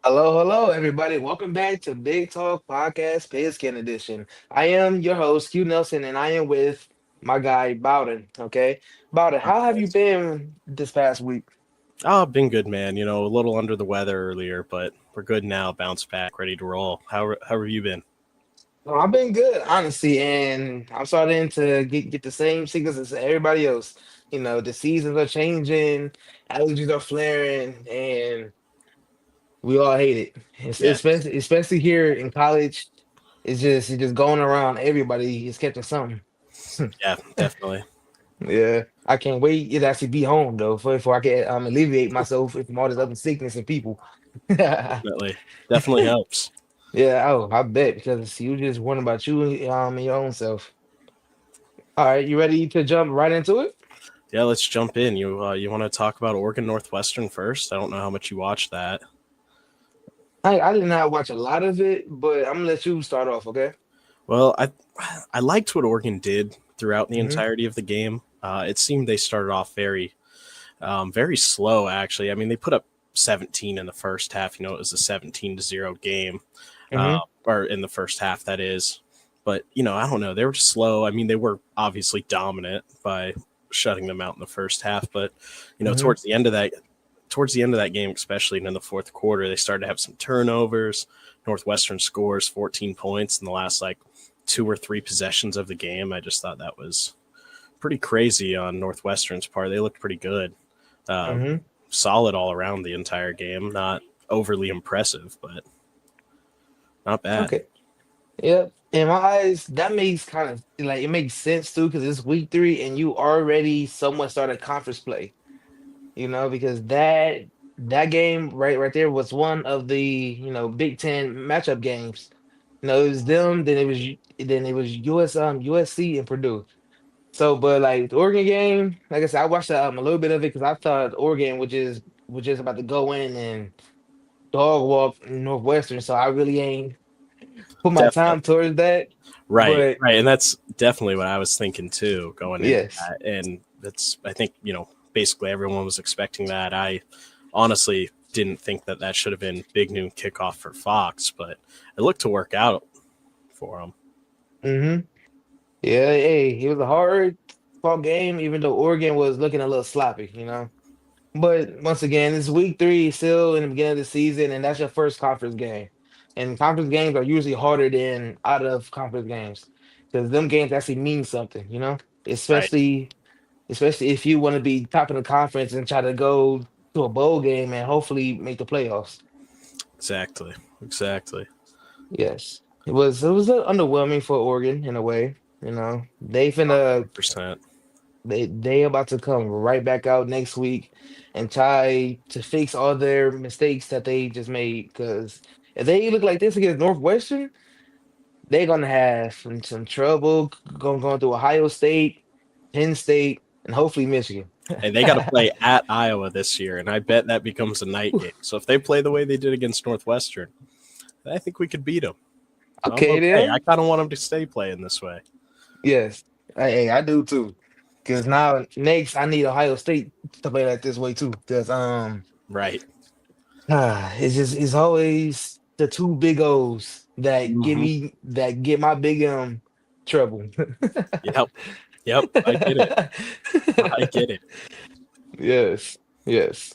Hello, hello, everybody. Welcome back to Big Talk Podcast Pigskin Edition. I am your host, Hugh Nelson, and I am with my guy, Bowden. Okay. Bowden, Up, how have you guys? been this past week? Oh, I've been good, man. A little under the weather earlier, but we're good now. Bounce back, ready to roll. How have you been? Well, I've been good, honestly, and I'm starting to get the same sickness as everybody else. The seasons are changing, allergies are flaring, and we all hate it. Yeah, Especially here in college. It's just going around. Everybody is catching something. yeah, definitely, Yeah, I can't wait to actually be home though, for I can alleviate myself from all this other sickness and people. definitely, definitely helps. Yeah, oh, I bet because you just worrying about you and your own self. All right, you ready to jump right into it? Yeah, let's jump in. You want to talk about Oregon Northwestern first? I don't know how much you watched that. I did not watch a lot of it, but I'm gonna let you start off, okay? Well, I liked what Oregon did throughout the Hmm. entirety of the game. It seemed they started off very slow. Actually, I mean they put up 17 in the first half. It was a 17-0 game. uh, Hmm. or in the first half, that is. But I don't know. They were just slow. I mean, they were obviously dominant by shutting them out in the first half. But Hmm. towards the end of that game, especially in the fourth quarter, they started to have some turnovers. Northwestern scores 14 points in the last like two or three possessions of the game. I just thought that was pretty crazy on Northwestern's part. They looked pretty good, uh, Hmm. solid all around the entire game. Not overly impressive, but not bad. Okay. Yep. In my eyes, that makes kind of like it makes sense too, because it's week three and you already somewhat started conference play. Because that game right there was one of the Big Ten matchup games. It was them, then it was USC and Purdue. So, but like the Oregon game, like I said, I watched a little bit of it because I thought Oregon was just about to go in and dog walk Northwestern. So I really ain't put my time Definitely. towards that. Right, But right. And that's definitely what I was thinking too going into yes. that. And I think, basically everyone was expecting that. I honestly didn't think that that should have been big noon kickoff for Fox, but it looked to work out for them. Hmm. Yeah, hey, it was a hard fought game, even though Oregon was looking a little sloppy. But once again, it's week three, still in the beginning of the season, and that's your first conference game. And conference games are usually harder than out of conference games because them games actually mean something. Right. Especially if you want to be top of the conference and try to go to a bowl game and hopefully make the playoffs. Exactly. Exactly. Yes. It was underwhelming for Oregon in a way. They finna 100%. they about to come right back out next week and try to fix all their mistakes that they just made. Because if they look like this against Northwestern, they're gonna have some trouble going through Ohio State, Penn State, and hopefully Michigan. And they got to play at Iowa this year, and I bet that becomes a night game. So if they play the way they did against Northwestern, I think we could beat them. So I'm Okay, okay. I then. kind of want them to stay playing this way. Yes. Hey, I do too. Because now next I need Ohio State to play like this way too. Because Right. it's always the two big O's that Hmm. get my big trouble. Yep. Yep. I get it. I get it. Yes, yes.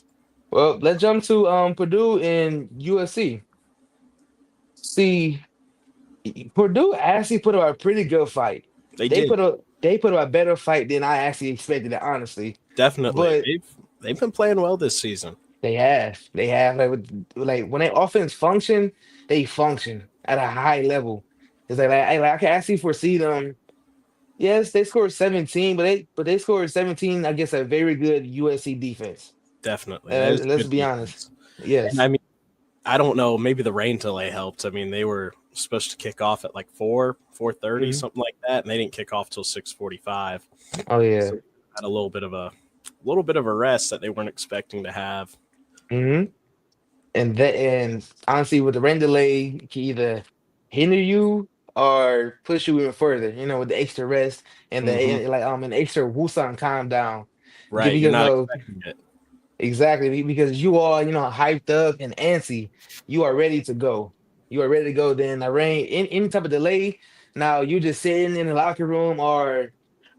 Well, let's jump to Purdue and USC. See, Purdue actually put up a pretty good fight. They They did. put up they put up a better fight than I actually expected it, honestly. Definitely. But They've been playing well this season. they have like when they offense function, they function at a high level. It's like I can actually foresee them. Yes, they scored 17, but they scored 17 against a very good USC defense. Definitely. That is a Let's good be honest. defense. And Yes. I mean, I don't know, maybe the rain delay helped. I mean, they were supposed to kick off at like 4:30, Hmm. something like that, and they didn't kick off till 6:45. Oh yeah. So had a little bit of a rest that they weren't expecting to have. Hmm. And honestly, with the rain delay, it can either hinder you or push you even further. With the extra rest and Hmm. the like an extra woosah and calm down. Right. You're Because not expecting it. Exactly, because you are, hyped up and antsy. You are ready to go. You are ready to go. Then the rain, any type of delay. Now you just sitting in the locker room or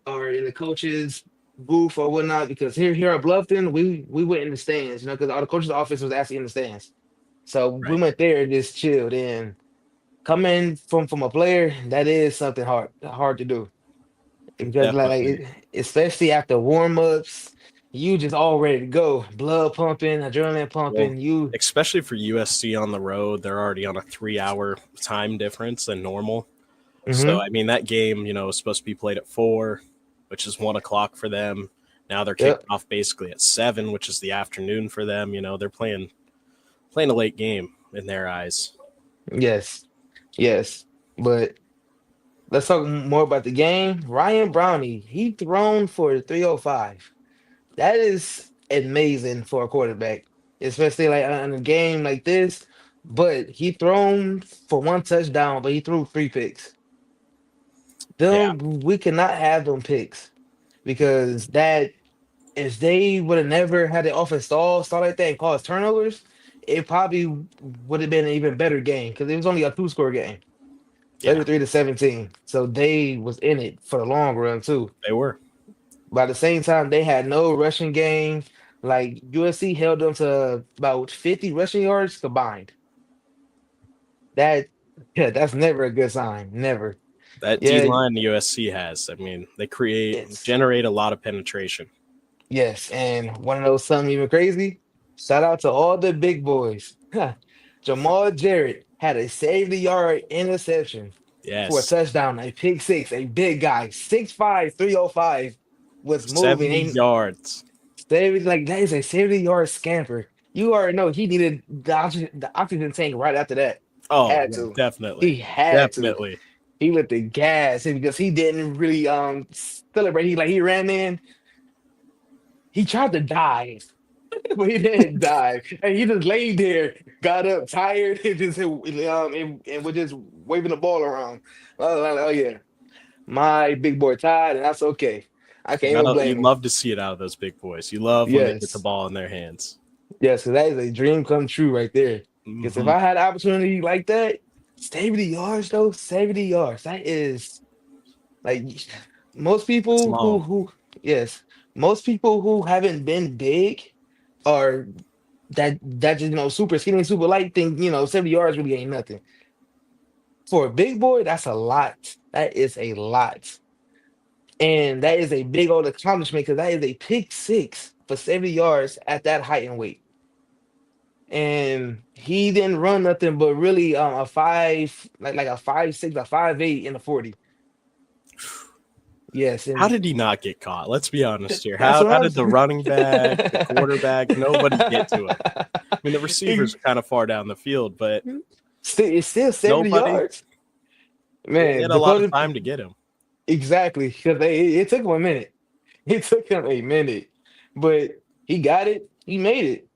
in the coach's booth or whatnot. Because here at Bluffton, we went in the stands, because all the coaches' office was actually in the stands. So we Right. went there and just chilled. And coming from a player, that is something hard to do. Because Definitely. especially after warm-ups, you just all ready to go. Blood pumping, adrenaline Well, pumping. You especially for USC on the road, they're already on a 3 hour time difference than normal. So, hmm I mean, that game, was supposed to be played at 4, which is 1 o'clock for them. Now they're kicking Yep. off basically at 7, which is the afternoon for them. They're playing a late game in their eyes. Yes. Yes. But let's talk more about the game. Ryan Brownie, he thrown for 305. That is amazing for a quarterback, especially like in a game like this. But he thrown for one touchdown, but he threw three picks. Yeah, Them we cannot have them picks because that if they would have never had the offense stall like that and cause turnovers, it probably would have been an even better game because it was only a two-score game, yeah, 33-17. So they was in it for the long run too. they were. By the same time, they had no rushing game. Like USC held them to about 50 rushing yards combined. That yeah, that's never a good sign. Never. That D Yeah, line USC has, I mean, they it's generate a lot of penetration. yes, and one of those something even crazy. Shout out to all the big boys. Jamal Jarrett had a 70-yard interception for a Yes, touchdown, a pick six, a big guy, 6'5", 305, was moving. 70 Ain't yards. 70, like that is a 70-yard scamper. You already know he needed the oxygen tank right after that. Oh, Had yeah, to. definitely. He had to. Definitely. He lit the gas because he didn't really celebrate. He ran in. He tried to dive, but he didn't dive. And he just laid there, got up, tired, and just and was just waving the ball around. Oh yeah, my big boy tired, and that's okay. I can't even You blame him. love to see it out of those big boys. You love when they get the Yes, ball in their hands. yes, so that is a dream come true right there. Because if Hmm. I had an opportunity like that, 70 yards though, 70 yards. That is like most It's people who long. who yes, most people who haven't been big are that just super skinny, super light thing, 70 yards really ain't nothing. For a big boy, that's a lot. That is a lot. And that is a big old accomplishment because that is a pick six for 70 yards at that height and weight. And he didn't run nothing but really a five, like a 5'6", a 5'8" in the 40. Yes, How and did he not get caught? Let's be honest here. that's How what how I'm did the saying. running back, the quarterback, nobody get to him? I mean, the receivers are kind of far down the field, but It's still 70 nobody. yards. They Man, had a lot of Dakota, time to get him. exactly. Because it took him a minute. It took him a minute. But he got it. He made it.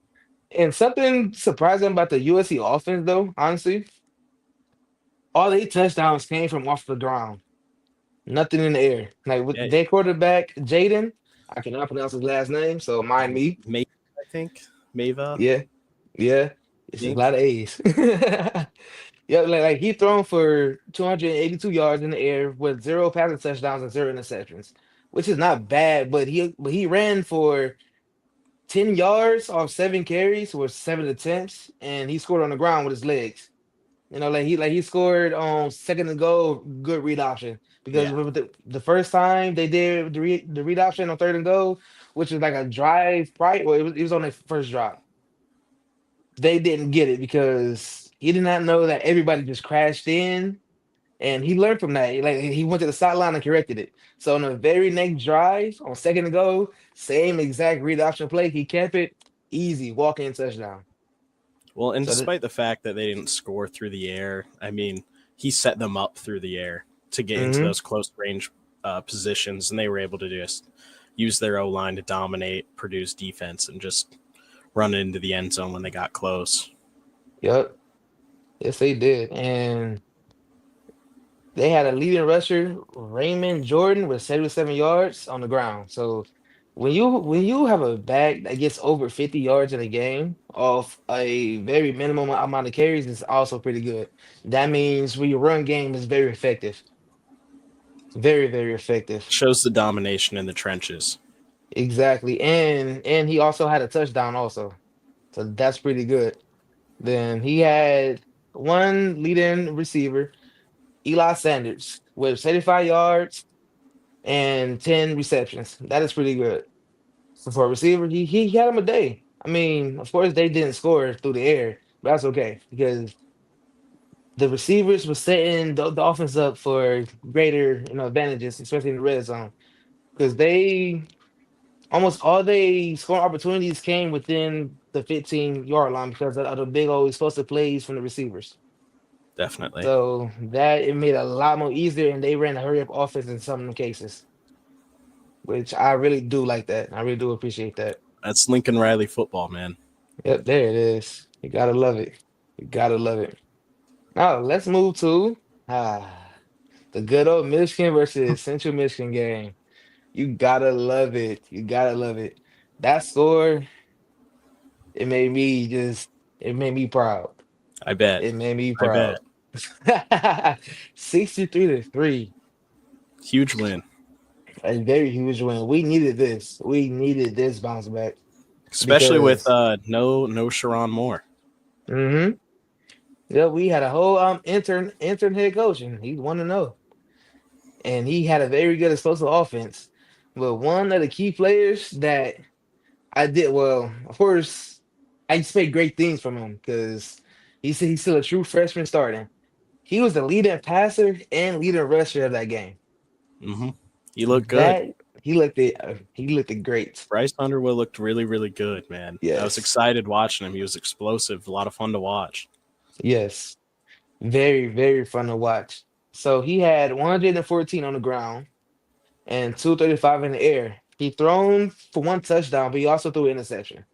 And something surprising about the USC offense, though, honestly, all eight touchdowns came from off the ground. Nothing in the air. Like Yeah, with their quarterback, Jaden, I cannot pronounce his last name, so mind me. Mava, I think. Mava, Yeah, yeah. I It's a lot think. of A's. Yeah, like he thrown for 282 yards in the air with zero passing touchdowns and zero interceptions, which is not bad, but he ran for 10 yards off seven carries with seven attempts, and he scored on the ground with his legs. Like he scored on second and goal, good read option. Because Yeah. with the first time they did the read option on third and goal, which is like a drive right, well, it was on their first drive. They didn't get it because he did not know that everybody just crashed in, and he learned from that. Like he went to the sideline and corrected it. So on the very next drive, on second and goal, same exact read option play, he kept it easy, walk in touchdown. Well, and So despite the fact that they didn't score through the air, I mean, he set them up through the air to get into mhm, those close range positions, and they were able to just use their O line to dominate, produce defense, and just run into the end zone when they got close. yep, yes they did, and they had a leading rusher, Raymond Jordan, with 77 yards on the ground. So when you have a back that gets over 50 yards in a game off a very minimum amount of carries, it's also pretty good. That means when your run game is very effective. Very, very effective. Shows the domination in the trenches. Exactly. And he also had a touchdown also. So that's pretty good. Then he had one leading receiver, Eli Sanders, with 75 yards and 10 receptions. That is pretty good. So for a receiver, he had him a day. I mean, of course they didn't score through the air, but that's okay because the receivers were setting the offense up for greater, advantages, especially in the red zone. Because they almost all they scoring opportunities came within the 15-yard line because of the big old explosive plays from the receivers. Definitely. So that it made it a lot more easier, and they ran a hurry up offense in some cases, which I really do like that. I really do appreciate that. That's Lincoln Riley football, man. Yep, there it is. You gotta love it. You gotta love it. Now let's move to the good old Michigan versus Central Michigan game. You gotta love it. You gotta love it. That score, it made me just, it made me proud. I bet. It made me I bet. proud. 63-3. Huge win. A very huge win. We needed this. We needed this bounce back Especially with because no Sharon Moore. hmm yeah, we had a whole intern head coach, and he wanted to know. And he had a very good explosive offense. But one of the key players that I did well, of course, I expect great things from him because he said he's still a true freshman starting. He was the leading passer and leading rusher of that game. Hmm. He looked good. That he looked it great. Bryce Underwood looked really, really good, man. I was Yes. excited watching him. He was explosive, a lot of fun to watch. Yes. Very, very fun to watch. So he had 114 on the ground and 235 in the air. He thrown for one touchdown, but he also threw an interception.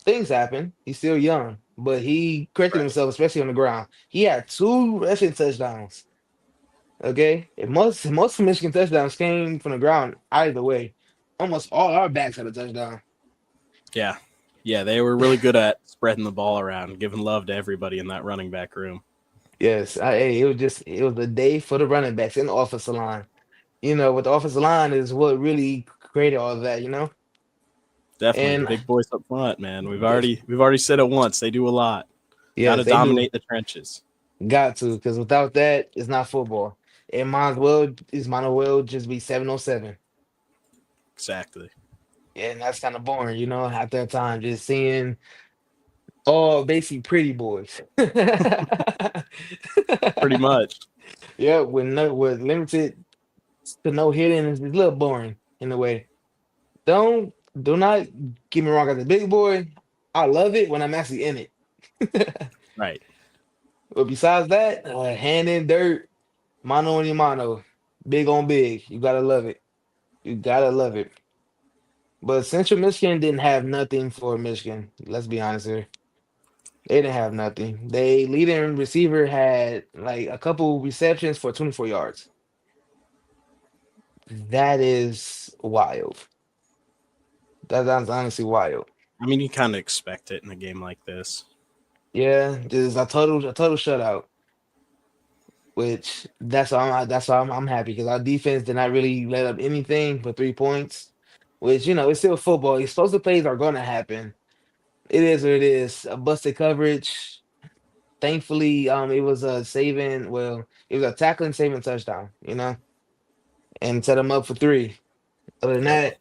Things happen. He's still young, but he corrected Right. himself, especially on the ground. He had two rushing touchdowns. Okay, and most of Michigan touchdowns came from the ground. Either way, almost all our backs had a touchdown. Yeah. Yeah, they were really good at spreading the ball around, giving love to everybody in that running back room. Yes, hey, it was a day for the running backs and the offensive line. With the offensive line is what really created all of that. Definitely. And Big boys up front, man. We've yes, already we've already said it once. They do a lot. Got yes, to they do. dominate the trenches. Got to, because without that, it's not football. It might as well just be 7-on-7. Exactly. And that's kind of boring, at that time, just seeing all basically pretty boys. Pretty much. Yeah, with limited to no hitting, it's a little boring in a way. Do not get me wrong, as a big boy, I love it when I'm actually in it. Right. But besides that, hand in dirt, mano a mano, big on big. You gotta love it. You gotta love it. But Central Michigan didn't have nothing for Michigan. Let's be honest here. They didn't have nothing. They leading receiver had like a couple receptions for 24 yards. That is wild. That's honestly wild. I mean, you kind of expect it in a game like this. Yeah, just a total shutout. Which that's why I'm happy because our defense did not really let up anything but 3 points. Which it's still football. Explosive plays are gonna happen. It is what it is. A busted coverage. Thankfully, it was a saving. Well, it was a tackling saving touchdown. And set them up for three. Other than Yep. that,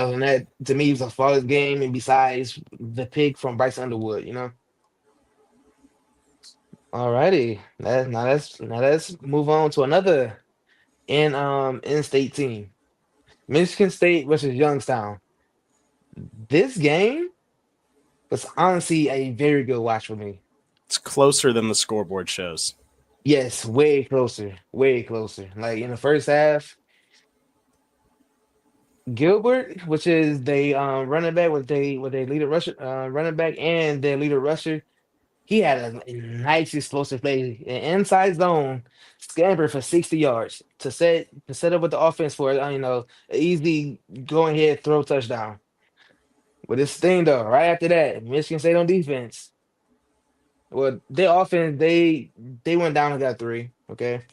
other than that, to me, it was a flawless game. And besides the pick from Bryce Underwood. Alrighty, now let's move on to another in-state team, Michigan State versus Youngstown. This game was honestly a very good watch for me. It's closer than the scoreboard shows. Yes, way closer, way closer. Like in the first half, Gilbert, which is the running back, with they leader rusher, running back, and their leader rusher. He had a nice explosive play, an inside zone scamper for 60 yards to set up with the offense for an easy go ahead throw touchdown. But this thing though, right after that, Michigan State on defense. Well, their offense, they went down and got three. Okay.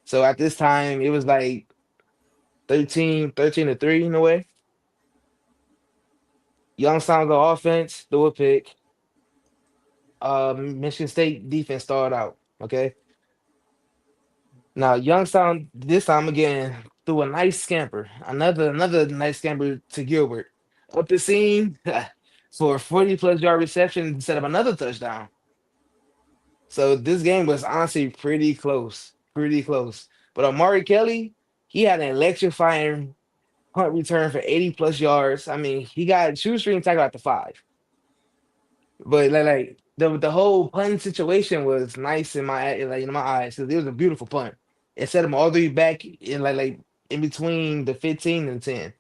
So at this time, it was like 13-3 in a way. Youngstown's on offense, threw a pick. Michigan State defense started out. Okay. Now Youngstown this time again threw a nice scamper. Another nice scamper to Gilbert. Up the seam for a 40 plus yard reception instead of another touchdown. So this game was honestly pretty close. Pretty close. But Amari Kelly, he had an electrifying punt return for 80 plus yards. I mean, he got shoestring tackle at the 5. But the whole punt situation was nice in my eyes because it was a beautiful punt. It set him all the way back in like in between the 15 and 10.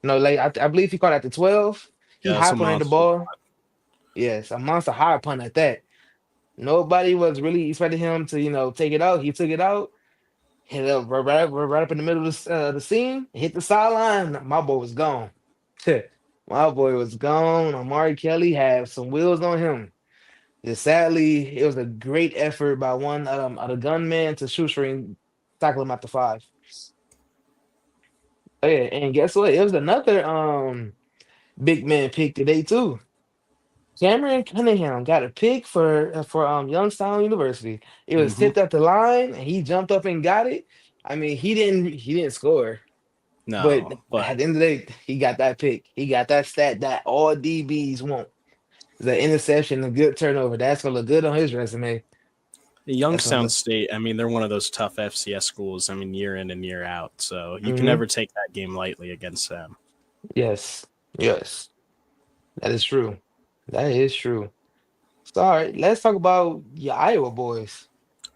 I believe he caught at the 12. He Yeah, it's high a punted the monster. ball. Yes, a monster high punt at that. Nobody was really expecting him to take it out. He took it out, hit it up right up in the middle of the seam, hit the sideline. My boy was gone. My boy was gone. Amari Kelly had some wheels on him. Just sadly, it was a great effort by one of the gunmen to shoestring tackle him at the 5. Oh, yeah, and guess what? It was another big man pick today too. Cameron Cunningham got a pick for Youngstown University. It was Mm-hmm. tipped at the line, and he jumped up and got it. I mean, he didn't score, but No, but at the end of the day, he got that pick. He got that stat that all DBs want. The interception, a good turnover. That's gonna look good on his resume. That's gonna Youngstown look. State, I mean, they're one of those tough FCS schools, I mean, year in and year out. So you can Hmm. never take that game lightly against them. Yes, yes, that is true. That is true. So, all right, let's talk about your Iowa boys.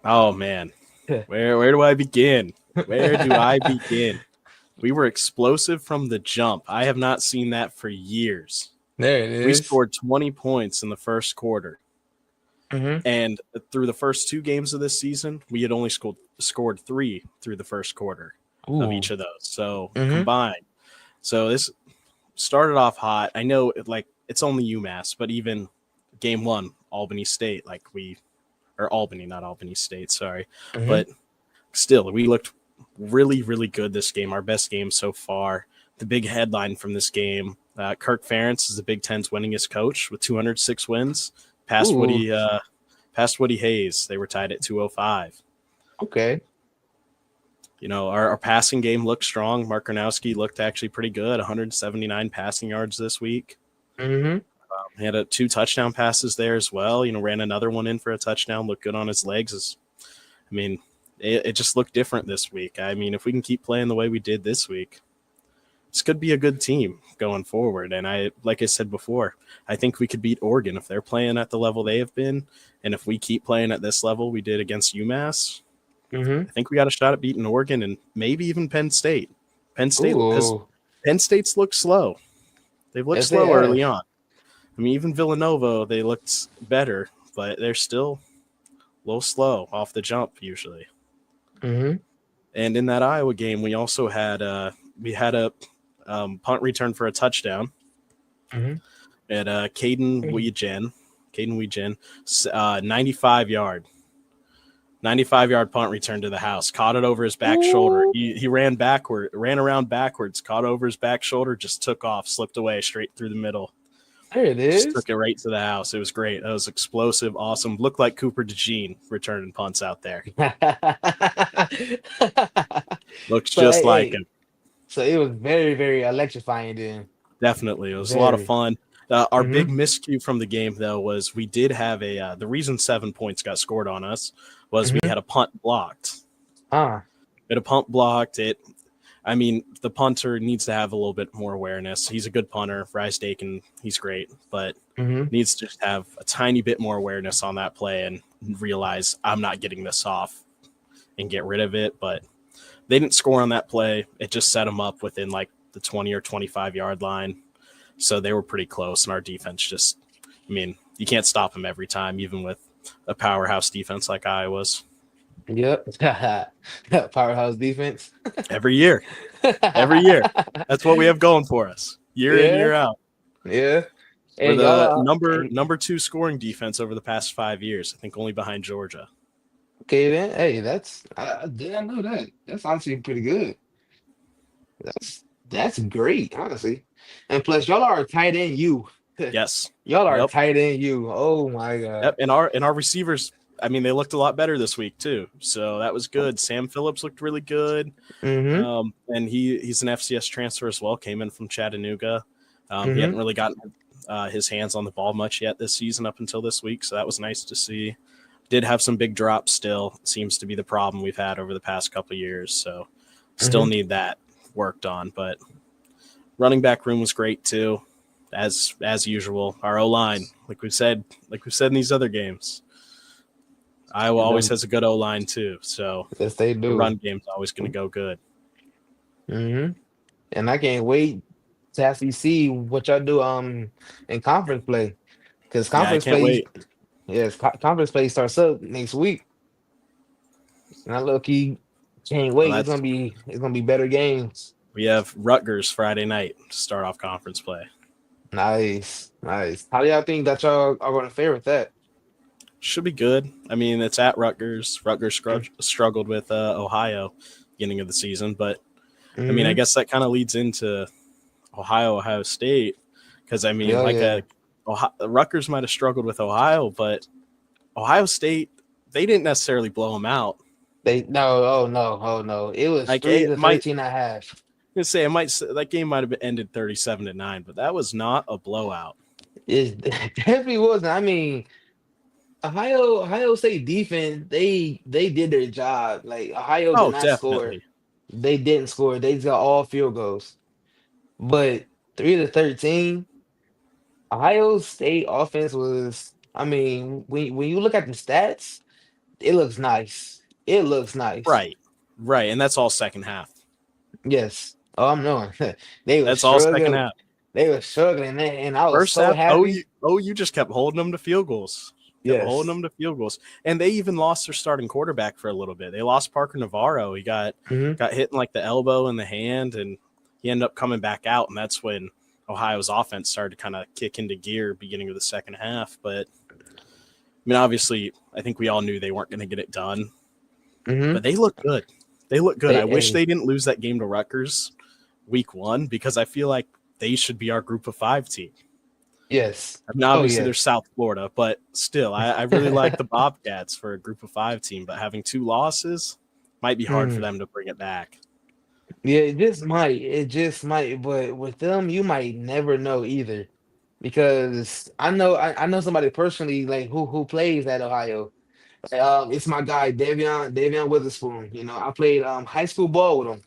Oh, man. Where do I begin? Where do I begin? We were explosive from the jump. I have not seen that for years. There it We is. scored 20 points in the first quarter. Mm-hmm. And through the first 2 games of this season, we had only scored 3 through the first quarter of Ooh. each of those. So Mm-hmm. combined. So this started off hot. I know it's only UMass, but even game 1, Albany State, or Albany, not Albany State, sorry. Mm-hmm. But still, we looked really, really good this game. Our best game so far. The big headline from this game: Kirk Ferentz is the Big Ten's winningest coach with 206 wins, past Ooh. Woody Hayes. They were tied at 205. Okay. Our passing game looked strong. Mark Gronowski looked actually pretty good, 179 passing yards this week. Mm-hmm. He had 2 touchdown passes there as well. Ran another one in for a touchdown, looked good on his legs. It just looked different this week. I mean, if we can keep playing the way we did this week, this could be a good team going forward. And like I said before, I think we could beat Oregon if they're playing at the level they have been. And if we keep playing at this level we did against UMass, Mm-hmm. I think we got a shot at beating Oregon and maybe even Penn State. Penn Ooh. State's looked slow. They've looked Yes, they slow early have. on. I mean, even Villanova, they looked better, but they're still a little slow off the jump usually. Mm-hmm. And in that Iowa game, we also had a punt return for a touchdown Mm-hmm. at Caden Weegen. 95-yard punt return to the house. Caught it over his back shoulder. Ooh. He ran around backwards, caught over his back shoulder, just took off, slipped away straight through the middle. There it Just is. took it right to the house. It was great. That was explosive, awesome. Looked like Cooper DeJean returning punts out there. Looks So just hey, like hey, him. so it was very, very electrifying then. Definitely. It was a lot of Very. fun. Our big Mm-hmm. miscue from the game, though, was we did have the reason 7 points got scored on us was we Mm-hmm. had a punt blocked. Ah. We had a punt blocked. The punter needs to have a little bit more awareness. He's a good punter. Rice Dakin, he's great, but Mm-hmm. needs to just have a tiny bit more awareness on that play and realize I'm not getting this off and get rid of it. But they didn't score on that play. It just set them up within like the 20 or 25 yard line. So they were pretty close, and our defense just, I mean, you can't stop them every time, even with a powerhouse defense like Iowa's. Yep. Powerhouse defense. Every year, every year. That's what we have going for us, year in, Yeah, year out. yeah. We're And y'all the are number two scoring defense over the past 5 years. I think only behind Georgia. okay then. Hey, I didn't know that. That's honestly pretty good. That's great, honestly. And plus, y'all are a tight end. You, Yes. y'all are a Yep. tight end. You. Oh my God. Yep. And our receivers, I mean, they looked a lot better this week too. So that was good. Sam Phillips looked really good. Mm-hmm. And he's an FCS transfer as well. Came in from Chattanooga. He Mm-hmm. hadn't really gotten his hands on the ball much yet this season up until this week. So that was nice to see. Did have some big drops still. Seems to be the problem we've had over the past couple of years. So still Mm-hmm. need that worked on. But running back room was great too, as usual. Our O line, like we've said in these other games, Iowa always has a good O line too. So Yes, they the do. run game's always going to go good. Mm-hmm. And I can't wait to actually see what y'all do in conference play. Because Yeah, I conference can't play, wait. yes, conference play starts up next week. And I look can't Well, wait. that's It's gonna be better games. we have Rutgers Friday night to start off conference play. Nice, nice. How do y'all think that y'all are gonna fare with that? Should be good. I mean, it's at Rutgers. Rutgers struggled with Ohio beginning of the season, but I mean, I Mm-hmm. guess that kind of leads into Ohio State because I mean, Yeah, yeah. Rutgers might have struggled with Ohio, but Ohio State they didn't necessarily blow them out. They no, oh no, oh no. It was Like three it to might 13 and a half. say it might that game might have ended 37-9, but that was not a blowout. It definitely wasn't. I mean, Ohio State defense, they did their job. Like Ohio did Oh, not score. definitely. They didn't score. They just got all field goals. But 3 to 13, Ohio State offense was, I mean, when you look at the stats, it looks nice. It looks nice. Right. Right. And that's all second half. Yes. Oh, I'm knowing. They were That's all second struggling. half. They were struggling, and I was First so half, happy. OU just kept holding them to field goals. Kept holding Yes. them to field goals. And they even lost their starting quarterback for a little bit. They lost Parker Navarro. He Hmm. got hit in like the elbow and the hand, and he ended up coming back out. And that's when Ohio's offense started to kind of kick into gear beginning of the second half. But I mean, obviously, I think we all knew they weren't going to get it done. Hmm. But they look good. They look good. I wish Hey, they didn't lose that game to Rutgers week one because I feel like they should be our group of 5 team. yes. I mean, Oh obviously there's yes. South Florida, but still, I really like the Bobcats for a group of 5 team. But having 2 losses might be hard for Mm. them to bring it back. Yeah, it just might. It just might. But with them, you might never know either. Because I know somebody personally like who plays at Ohio. It's my guy Davion Witherspoon. You know, I played high school ball with him.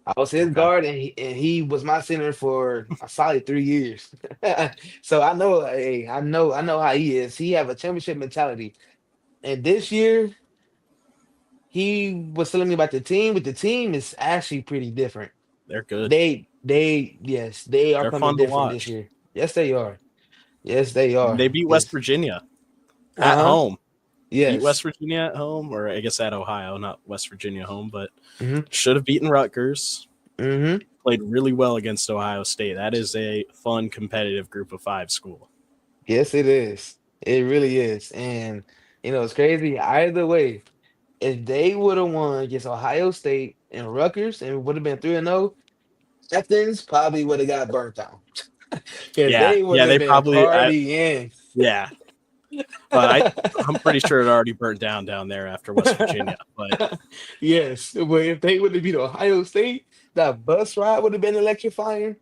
I was his Okay. guard, and he was my center for a solid 3 years. So I know, hey, I know how he is. He have a championship mentality. And this year, he was telling me about the team. But the team is actually pretty different. They're good. Yes, they are They're coming fun to different this watch. year. Yes, they are. Yes, they I mean, are. they beat West Yes. Virginia at Uh-huh. home. Beat West Yes. Virginia at home, or I guess at Ohio, not West Virginia home, but Mm-hmm. should have beaten Rutgers. Mm-hmm. Played really well against Ohio State. That is a fun, competitive group of 5 school. Yes, it is. It really is. And it's crazy. Either way, if they would have won against Ohio State and Rutgers and would have been 3-0, Athens probably would have got burnt out. Because Yeah, they would yeah, have they been probably, partying. yeah, but I'm pretty sure it already burnt down there after West Virginia. But Yes, but if they would have beat Ohio State, that bus ride would have been electrifying.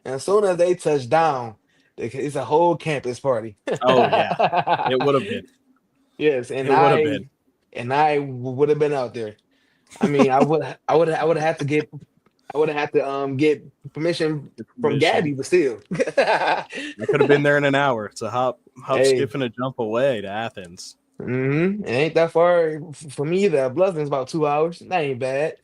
And as soon as they touched down, it's a whole campus party. oh yeah, it would have been. Yes, and It would have been I would have been out there. I mean, I would have had to get permission your from permission. Gabby, but still. I could have been there in an hour. It's a hop, Hey, skip, and a jump away to Athens. it ain't that far for me either. Bluffton's about 2 hours. That ain't bad.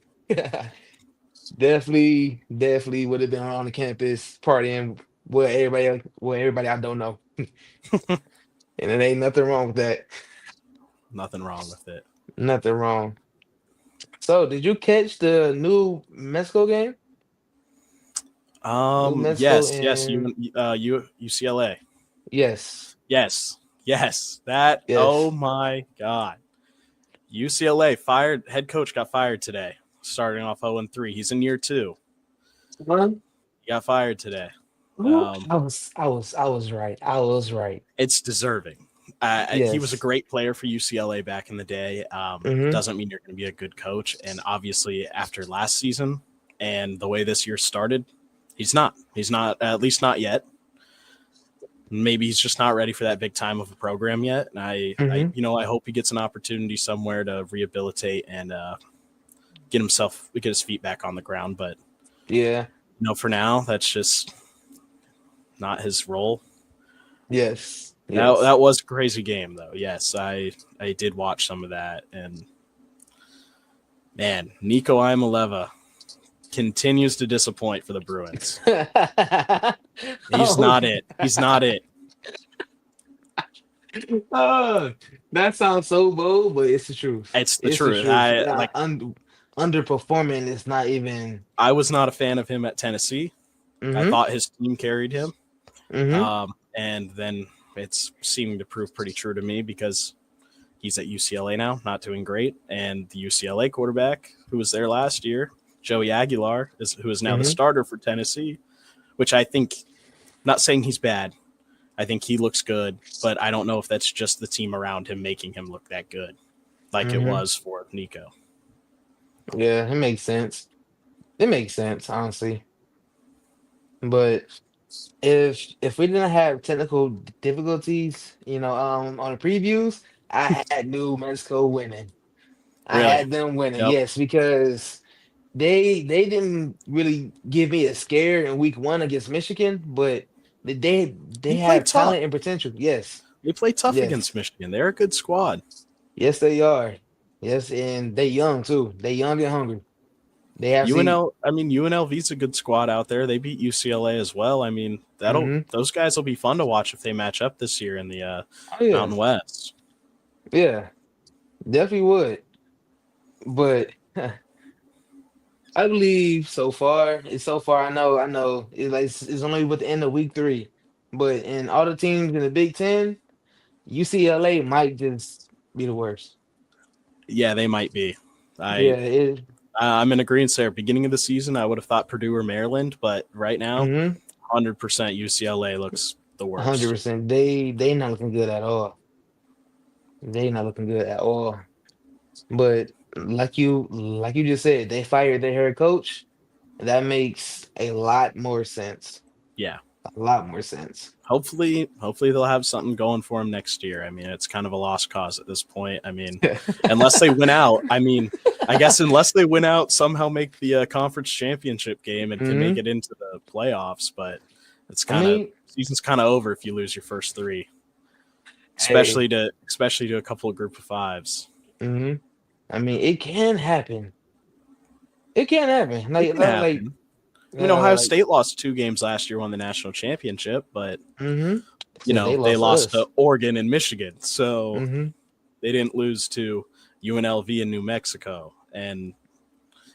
Definitely would have been on the campus partying with everybody I don't know. And it ain't nothing wrong with that. Nothing wrong with it. Nothing wrong. So, did you catch the new Mexico game? New Mexico Yes, and UCLA. yes, Yes. That. Oh yes. my God. UCLA fired. Head coach got fired today. Starting off 0-3. He's in year 2. One. He got fired today. Ooh, I was right. I was right. It's deserving. He was a Yes. great player for UCLA back in the day. Mm-hmm. Doesn't mean you're going to be a good coach. And obviously, after last season and the way this year started, he's not. He's not, at least not yet. Maybe he's just not ready for that big time of a program yet. And Mm-hmm. I hope he gets an opportunity somewhere to rehabilitate and get his feet back on the ground. But Yeah. for now, that's just not his role. Yes. That Yes. that was a crazy game though. Yes, I did watch some of that, and man, Nico Imaleva continues to disappoint for the Bruins. He's Oh, not it. He's not it. oh, that sounds so bold, but it's the truth. It's the It's the truth. truth. Underperforming is not even. I was not a fan of him at Tennessee. I Mm-hmm. thought his team carried him, Mm-hmm. and then it's seeming to prove pretty true to me because he's at UCLA now, not doing great, and the UCLA quarterback who was there last year, Joey Aguilar, who is now the Mm-hmm. starter for Tennessee, which I think, not saying he's bad, I think he looks good, but I don't know if that's just the team around him making him look that good, like it Mm-hmm. was for Nico. Yeah, it makes sense. It makes sense, honestly. But if we didn't have technical difficulties, on the previews, I had New Mexico winning. I Really? had them winning, Yep. yes, because they didn't really give me a scare in week 1 against Michigan, but they He played have tough. talent and potential. Yes, They play tough yes, against Michigan. They're a good squad. yes, they are. Yes, and they young too. They young and hungry. They have see. UNLV's a good squad out there. They beat UCLA as well. I mean, that'll Hmm. those guys will be fun to watch if they match up this year in the Oh yeah, Mountain West. yeah, definitely would. But I believe so far. I know. It's only with the end of week 3, but in all the teams in the Big Ten, UCLA might just be the worst. Yeah, they might be. Yeah, I it. I'm in agreement there. Beginning of the season, I would have thought Purdue or Maryland, but right now, Mm-hmm. 100% UCLA looks the hundred worst. percent. They not looking good at all. They not looking good at all. But like you just said, they fired their head coach. That makes a lot more sense. Yeah. A lot more sense. Hopefully they'll have something going for them next year. I mean, it's kind of a lost cause at this point. I mean, unless they win out. I mean, I guess unless they win out, somehow make the conference championship game and can make Hmm. it into the playoffs. But it's I kind of mean, season's kind of over if you lose your first 3, hey, especially to a couple of group of fives. hmm I mean, it can happen. It can happen. It Like, can like, like, happen. I mean, Ohio like, State lost 2 games last year, won the national championship, but hmm Said they they lost to lost to us. Oregon and Michigan, so Hmm. they didn't lose to UNLV in New Mexico, and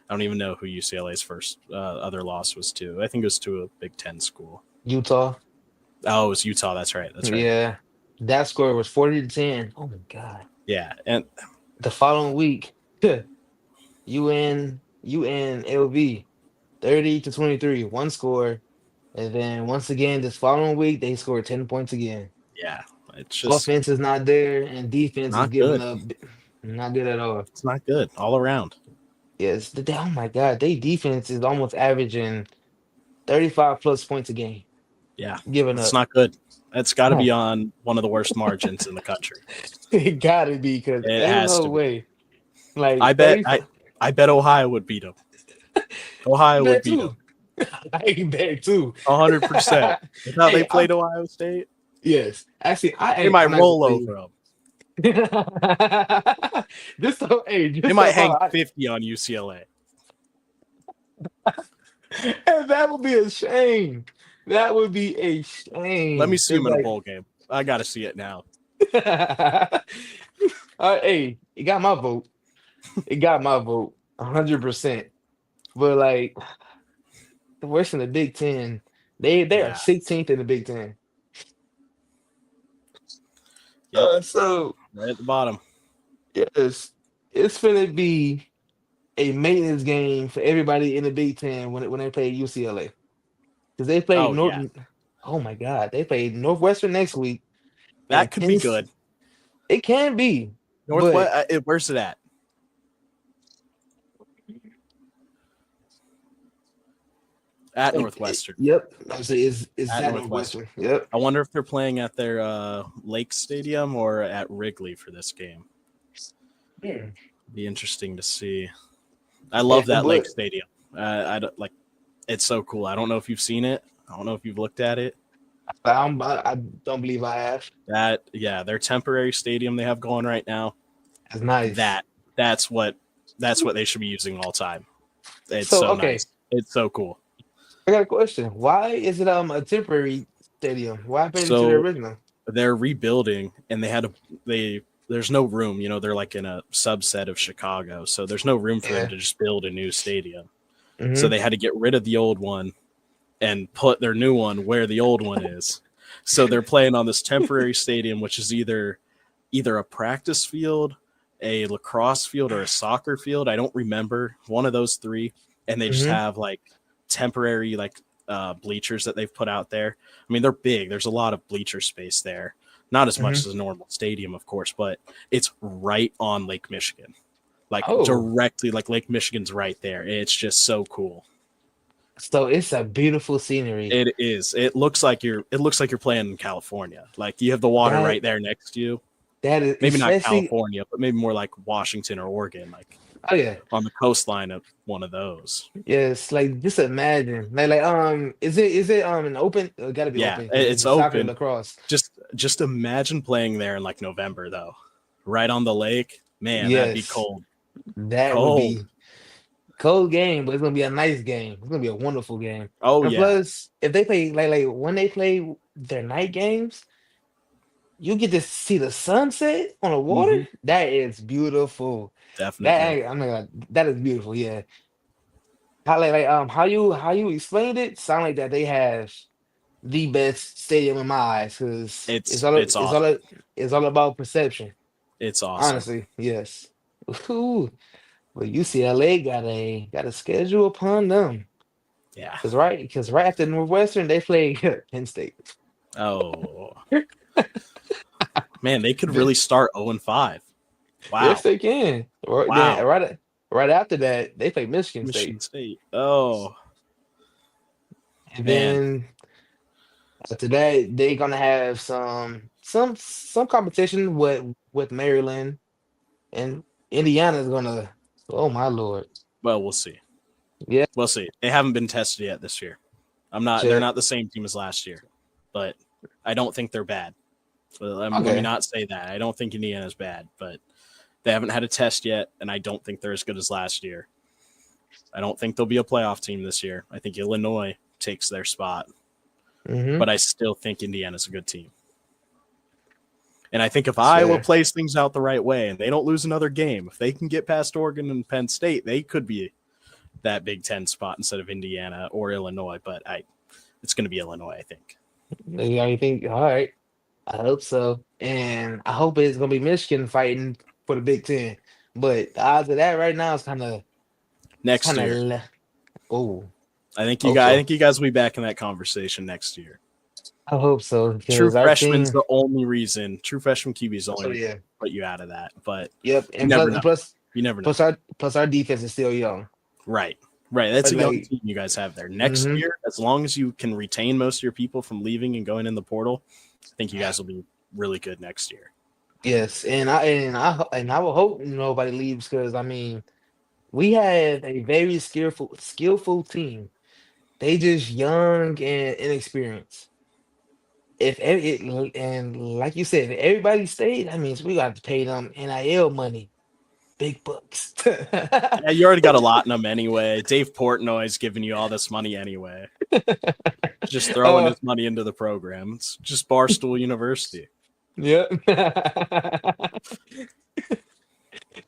I don't even know who UCLA's first other loss was to. I think it was to a Big Ten school. Utah. Oh, it was Utah. That's right. That's right. Yeah. That score was 40-10. Oh my God. Yeah, and The following week, UNLV 30-23, one score. And then once again, this following week, they scored 10 points again. yeah, it's just Offense is not there, and defense is not giving good. up. Not good at all. It's not good all around. Yes, oh my God, they defense is almost averaging 35 plus points a game, Yeah, giving it's up. not good. It's got to Oh, be on one of the worst margins in the country. it gotta be because It ain't has no to be. way. Like I bet. 35. I bet Ohio would beat them. I Ohio would bet beat them. too. I bet too. 100%. That's how they Hey, played Ohio State. yes. Actually, They hey, might I'm not gonna roll lie to over them. you. They Just might so hang far, 50 on UCLA. and that would be a shame. That would be a Let me shame. see It's them in a like, bowl game. I got to see it now. Hey, it got my vote. It got my vote, 100%. But like the West in the Big Ten, they are Yeah. 16th in the Big Ten. Yep. So Right at the bottom. yes, it's gonna be a maintenance game for everybody in the Big Ten when they play UCLA because they played Oh North. yeah. Oh my God, they played Northwestern next week That and could be good. It can be, but Northwest. Where's it at? At Northwestern. yep, I say is At that Northwestern. Northwestern? Yep. I wonder if they're playing at their Lake Stadium or at Wrigley for this game. Yeah. Be interesting to see. I Yeah, love that Lake but Stadium. I don't, like it's so cool. I don't know if you've seen it. I don't know if you've looked at it. I don't believe I have. That yeah, their temporary stadium they have going right now. That's nice. That that's what that's what they should be using all time. It's So so okay, nice. It's so cool. I got a question. Why is it a temporary stadium? What happened to the So original? they're rebuilding and they there's no room, they're like in a subset of Chicago. So there's no room for them Yeah. to just build a new stadium. So Hmm. they had to get rid of the old one and put their new one where the old one is. So they're playing on this temporary stadium, which is either a practice field, a lacrosse field, or a soccer field. I don't remember one of those three. And they just Hmm. have like temporary bleachers that they've put out there. I mean, they're big. There's a lot of bleacher space there. Not as much Hmm. as a normal stadium, of course, but it's right on Lake Michigan. Like Oh, directly, like Lake Michigan's right there. It's just so cool. so it's a beautiful scenery. It is. It looks like you're playing in California. Like you have the water That right there next to you. that is Maybe not especially. California, but maybe more like Washington or Oregon, like Oh yeah. on the coastline of one of those. Yes, like just imagine, is it an open? It got to be Yeah, open because it's it's soccer and open. lacrosse. Just imagine playing there in like November though. Right on the lake. Man, that'd be Yes, cold. that would Cold. be cold game, but it's gonna be a nice game. It's gonna be a wonderful game. Oh And yeah. plus, if they play like when they play their night games, you get to see the sunset on the water. Hmm. That is beautiful. Definitely. I'm not gonna, that is beautiful. Yeah. How you explained it sound like that they have the best stadium in my eyes because It's awesome. it's all about perception. It's awesome. Honestly, yes. Ooh, but UCLA got a schedule upon them Yeah. because right after Northwestern they play Penn State. Oh man, they could really start 0-5. Yes, Wow. they can. Then Wow. right after that they play Michigan Michigan State, State. Oh and man. then after that they're gonna have some competition with Maryland and Indiana's gonna. Oh my lord! Well, we'll see. Yeah, We'll see. They haven't been tested yet this year. They're shit. not the same team as last year, but I don't think they're bad. Well, let me Okay. not say that. I don't think Indiana's bad, but they haven't had a test yet, and I don't think they're as good as last year. I don't think they'll be a playoff team this year. I think Illinois takes their spot, Mm-hmm. but I still think Indiana's a good team. And I think if Iowa Fair. plays things out the right way and they don't lose another game, if they can get past Oregon and Penn State, they could be that Big Ten spot instead of Indiana or Illinois. But it's going to be Illinois, I think. Yeah, you think? All right. I hope so, and I hope it's gonna be Michigan fighting for the Big Ten. But the odds of that right now is Next year, oh, I think you hope guys, I so. think you guys will be back in that conversation next year. I hope so True because our freshman's team. the only reason. True freshman QB is the only So reason yeah. to put you out of that. But Yep. you And never plus know. plus You never know. plus our defense is still young. Right. Right. That's a young Like. team you guys have there. Next Hmm. year, as long as you can retain most of your people from leaving and going in the portal, I think you guys will be really good next year. Yes, and I will hope nobody leaves because I mean we have a very skillful team. They just young and inexperienced. And like you said, if everybody stayed, that means we got to pay them NIL money, big bucks. Yeah, you already got a lot in them anyway. Dave Portnoy's giving you all this money anyway. Just throwing uh, his money into the program. It's just Barstool University. Yep.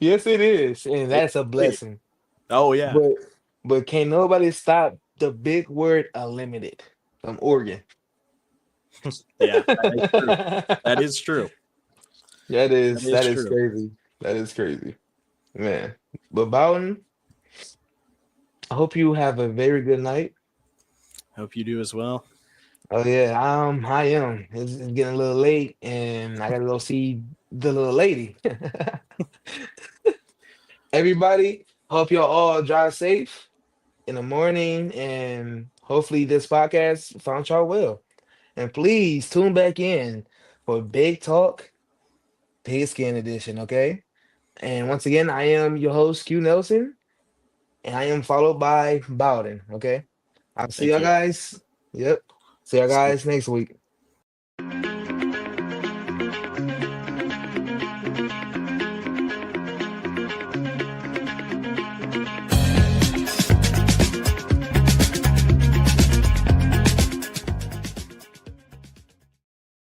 Yes, it is, and that's a Wait. blessing. Oh yeah. But can't nobody stop the big word unlimited from Oregon. Yeah, that is true. That is true. That is That is true. crazy. That is crazy, man. But Bowden, I hope you have a very good night. Hope you do as well. Oh yeah, I am. It's getting a little late, and I gotta go see the little lady. Everybody, hope y'all all drive safe in the morning, and hopefully this podcast found y'all well. And please tune back in for Big Talk Pigskin Edition, okay? And once again, I am your host, Q Nelson, and I am followed by Bowden, okay? I'll see Thank y'all you. guys. Yep. See y'all See guys next week.